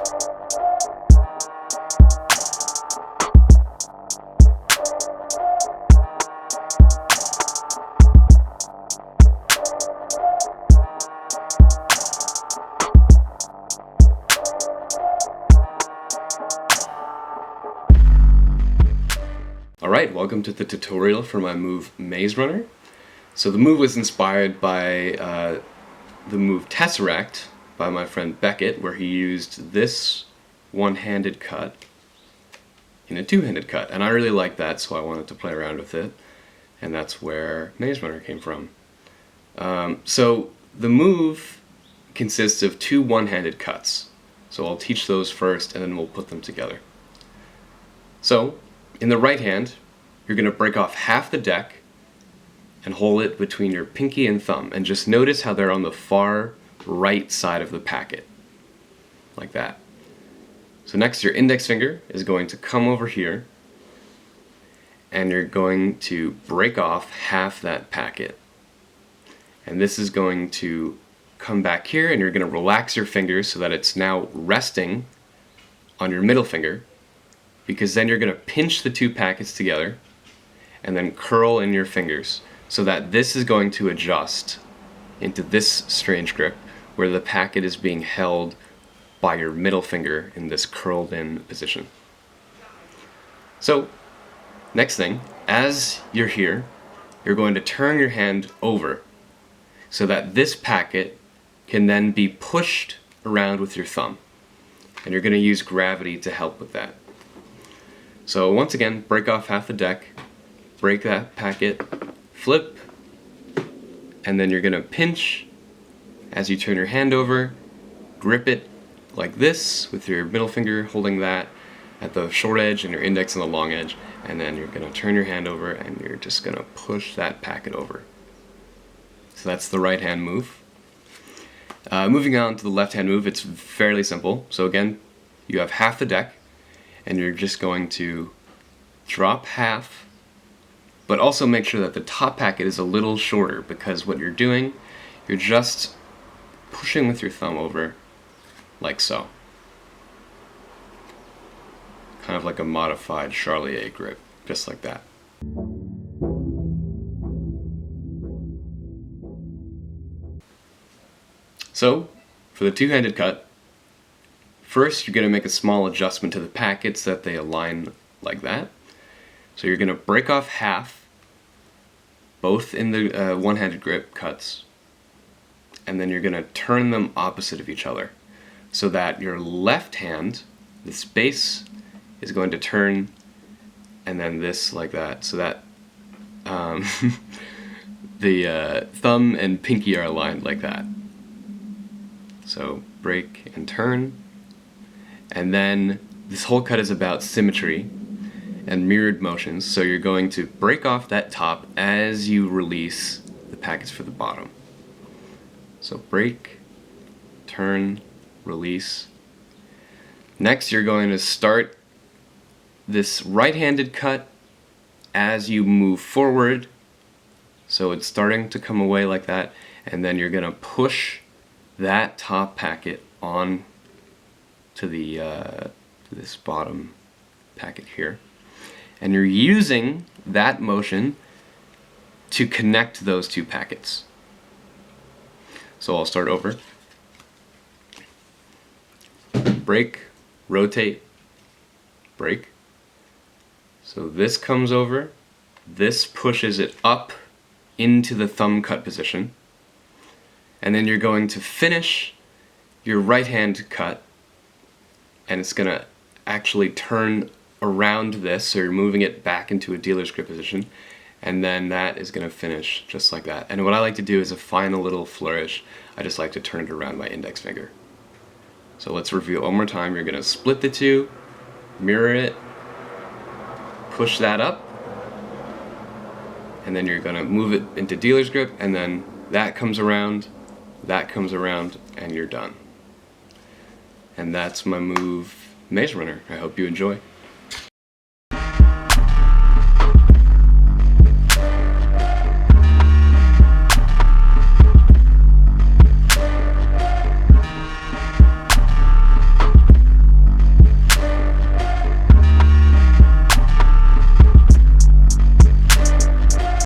Alright, welcome to the tutorial for my move Maze Runner. So the move was inspired by the move Tesseract by my friend Beckett, where he used this one-handed cut in a two-handed cut. And I really liked that, so I wanted to play around with it. And that's where Maze Runner came from. So the move consists of two one-handed cuts. So I'll teach those first, and then we'll put them together. So, in the right hand, you're going to break off half the deck and hold it between your pinky and thumb. And just notice how they're on the far right side of the packet. Like that. So next, your index finger is going to come over here, and you're going to break off half that packet. And this is going to come back here, and you're going to relax your fingers so that it's now resting on your middle finger. Because then you're going to pinch the two packets together and then curl in your fingers so that this is going to adjust into this strange grip where the packet is being held by your middle finger in this curled in position. So, next thing, as you're here, you're going to turn your hand over so that this packet can then be pushed around with your thumb. And you're going to use gravity to help with that. So once again, break off half the deck, break that packet, flip, and then you're going to pinch as you turn your hand over, grip it like this with your middle finger holding that at the short edge and your index on the long edge, and then you're going to turn your hand over and you're just going to push that packet over. So that's the right hand move. Moving on to the left hand move, it's fairly simple. So again, you have half the deck, and you're just going to drop half, but also make sure that the top packet is a little shorter, because what you're doing, you're just pushing with your thumb over, like so. Kind of like a modified Charlier grip, just like that. So, for the two-handed cut, first, you're going to make a small adjustment to the packets so that they align like that. So you're going to break off half, both in the one-handed grip cuts, and then you're going to turn them opposite of each other so that your left hand, the space, is going to turn, and then this like that, so that the thumb and pinky are aligned like that. So break and turn. And then this whole cut is about symmetry and mirrored motions, so you're going to break off that top as you release the packets for the bottom. So break, turn, release. Next, you're going to start this right-handed cut as you move forward, so it's starting to come away like that, and then you're going to push that top packet on to the this bottom packet here, and you're using that motion to connect those two packets. So I'll start over. Break, rotate, break. So this comes over, this pushes it up into the thumb cut position, and then you're going to finish your right hand cut, and it's going to actually turn around this, so you're moving it back into a dealer's grip position, and then that is going to finish just like that. And what I like to do is a final little flourish. I just like to turn it around my index finger. So let's review it one more time. You're going to split the two, mirror it, push that up, and then you're going to move it into dealer's grip, and then that comes around, and you're done. And that's my move, Maze Runner. I hope you enjoy.